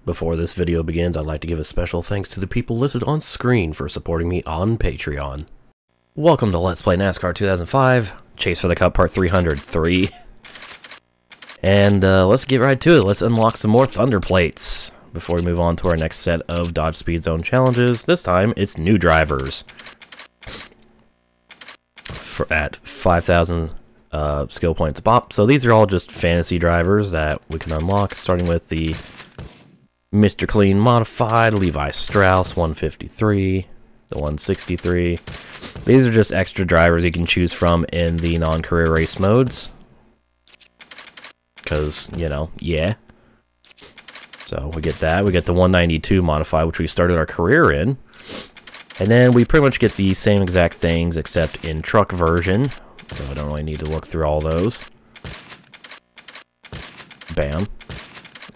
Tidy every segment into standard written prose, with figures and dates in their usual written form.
Before this video begins, I'd like to give a special thanks to the people listed on screen for supporting me on Patreon. Welcome to Let's Play NASCAR 2005, Chase for the Cup Part 303. And let's get right to it. Let's unlock some more Thunder Plates before we move on to our next set of Dodge Speed Zone challenges. This time, it's new drivers. At 5,000 skill points a pop. So these are all just fantasy drivers that we can unlock, starting with the Mr. Clean Modified, Levi Strauss 153, the 163. These are just extra drivers you can choose from in the non-career race modes. Because, you know, yeah. So we get that. We get the 192 Modified, which we started our career in. And then we pretty much get the same exact things, except in truck version. So I don't really need to look through all those. Bam.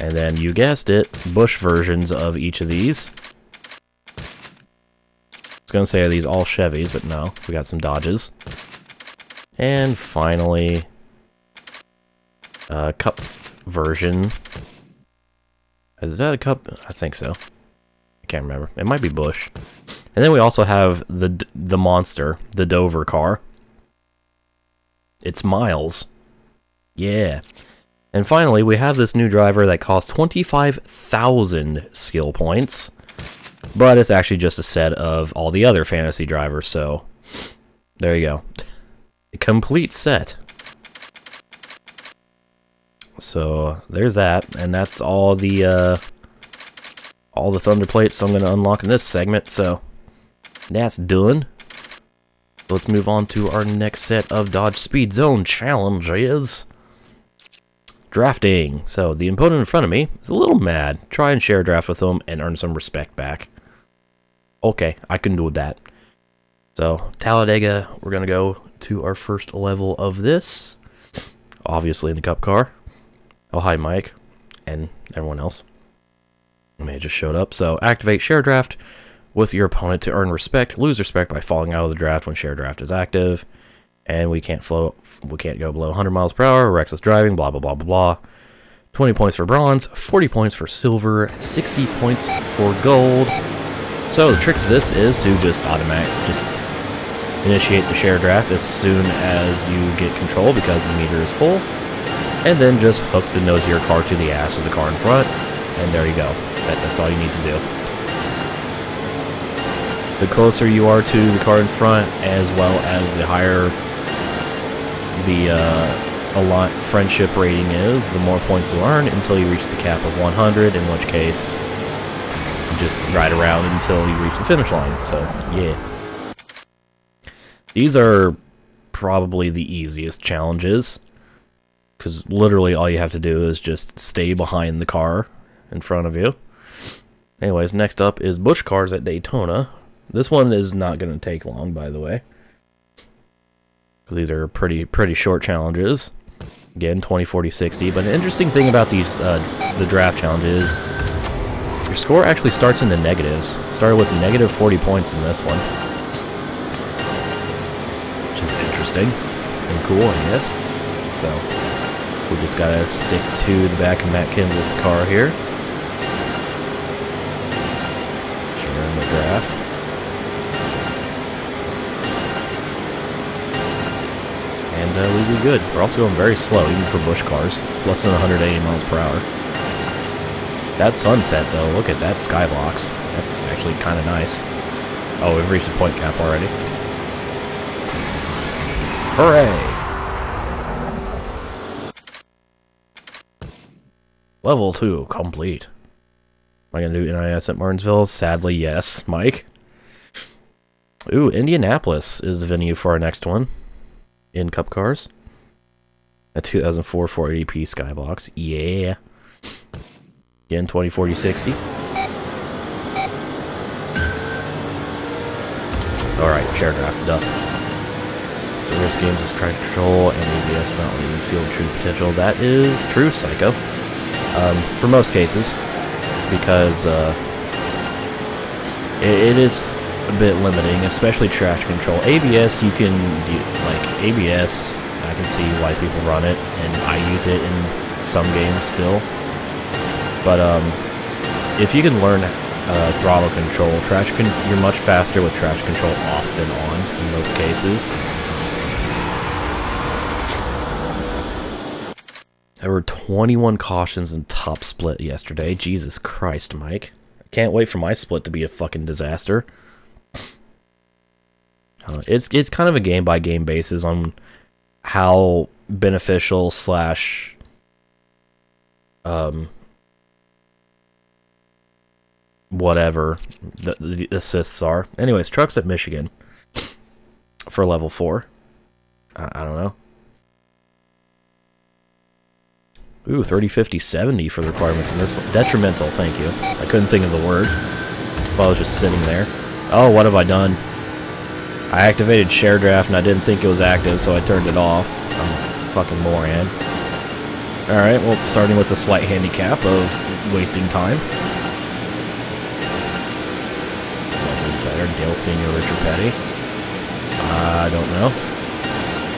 And then, you guessed it, Busch versions of each of these. I was going to say, are these all Chevys? But no, we got some Dodges. And finally, Cup version. Is that a Cup? I think so. I can't remember. It might be Busch. And then we also have the monster, the Dover car. It's Miles. Yeah. And finally, we have this new driver that costs 25,000 skill points. But it's actually just a set of all the other fantasy drivers, so there you go. A complete set. So there's that, and that's all the Thunder Plates I'm going to unlock in this segment, so that's done. Let's move on to our next set of Dodge Speed Zone challenges. Drafting. So, the opponent in front of me is a little mad. Try and share draft with them and earn some respect back. Okay, I can do that. So, Talladega, we're going to go to our first level of this. Obviously in the Cup car. Oh, hi, Mike. And everyone else. I may have just showed up. So, activate share draft with your opponent to earn respect. Lose respect by falling out of the draft when share draft is active. And we can't go below 100 miles per hour, reckless driving, blah, blah, blah, blah, blah. 20 points for bronze, 40 points for silver, 60 points for gold. So the trick to this is to just initiate the share draft as soon as you get control because the meter is full. And then just hook the nose of your car to the ass of the car in front. And there you go. That's all you need to do. The closer you are to the car in front, as well as the higher the friendship rating is, the more points you'll earn until you reach the cap of 100, in which case you just ride around until you reach the finish line. So, yeah. These are probably the easiest challenges, because literally all you have to do is just stay behind the car in front of you. Anyways, next up is Busch Cars at Daytona. This one is not going to take long, by the way, because these are pretty short challenges. Again, 20, 40, 60. But an interesting thing about these the draft challenges, your score actually starts in the negatives. Started with negative 40 points in this one, which is interesting and cool, I guess. So we just gotta stick to the back of Matt Kenseth's car here. Sharing the draft. And we'll be good. We're also going very slow, even for Busch Cars. Less than 180 miles per hour. That sunset, though, look at that skybox. That's actually kind of nice. Oh, we've reached the point cap already. Hooray! Level 2 complete. Am I going to do NIS at Martinsville? Sadly, yes. Mike? Ooh, Indianapolis is the venue for our next one. In Cup Cars. A 2004 480p skybox. Yeah. Again, 20, 40, 60. Alright, share draft done. So race games is traction control and ABS not letting you feel true potential. That is true, Psycho. For most cases. Because it is a bit limiting, especially traction control. ABS, you can do, like, ABS, I can see why people run it, and I use it in some games still. But if you can learn throttle control, you're much faster with traction control off than on in most cases. There were 21 cautions in top split yesterday. Jesus Christ, Mike. I can't wait for my split to be a fucking disaster. It's kind of a game-by-game basis on how beneficial slash whatever the assists are. Anyways, trucks at Michigan for level 4. I don't know. Ooh, 30, 50, 70 for the requirements in this one. Detrimental, thank you. I couldn't think of the word while I was just sitting there. Oh, what have I done? I activated share draft and I didn't think it was active, so I turned it off. I'm a fucking moron. Alright, well, starting with the slight handicap of wasting time. Who's better, Dale Sr. or Richard Petty? I don't know.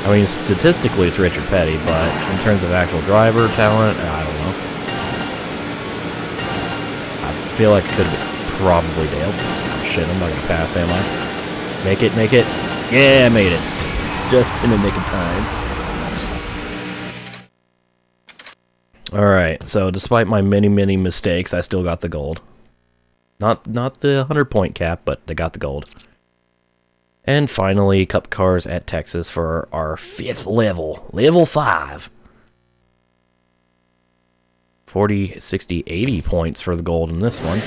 I mean, statistically it's Richard Petty, but in terms of actual driver talent, I don't know. I feel like it could have probably Dale. Oh, shit, I'm not going to pass, am I? Make it, make it. Yeah, I made it. Just in the nick of time. Alright, so despite my many mistakes, I still got the gold. Not the 100-point cap, but I got the gold. And finally, Cup Cars at Texas for our 5th level. Level 5. 40, 60, 80 points for the gold in this one.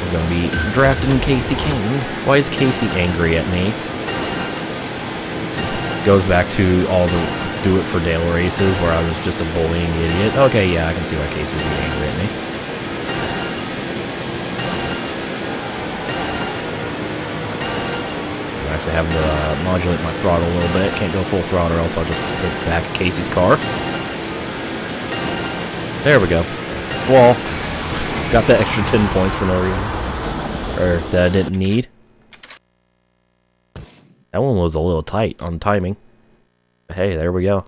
We're going to be drafting Casey Kane. Why is Casey angry at me? Goes back to all the Do It For Dale races where I was just a bullying idiot. Okay, yeah, I can see why Casey would be angry at me. I have to modulate my throttle a little bit. Can't go full throttle or else I'll just hit the back of Casey's car. There we go. Well, got that extra 10 points for no reason. Or that I didn't need. That one was a little tight on timing. But hey, there we go.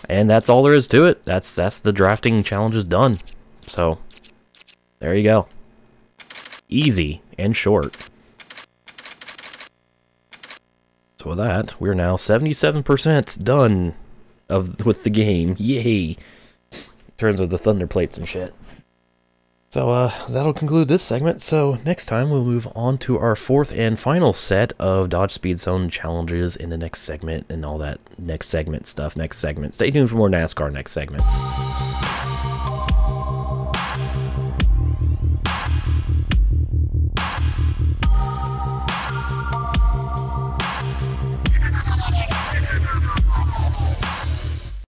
And that's all there is to it. That's the drafting challenges done. So, there you go. Easy and short. So with that, we're now 77% done with the game. Yay! In terms of the thunder plates and shit. So that'll conclude this segment. So next time we'll move on to our 4th and final set of Dodge Speed Zone challenges in the next segment and all that next segment stuff. Next segment. Stay tuned for more NASCAR next segment.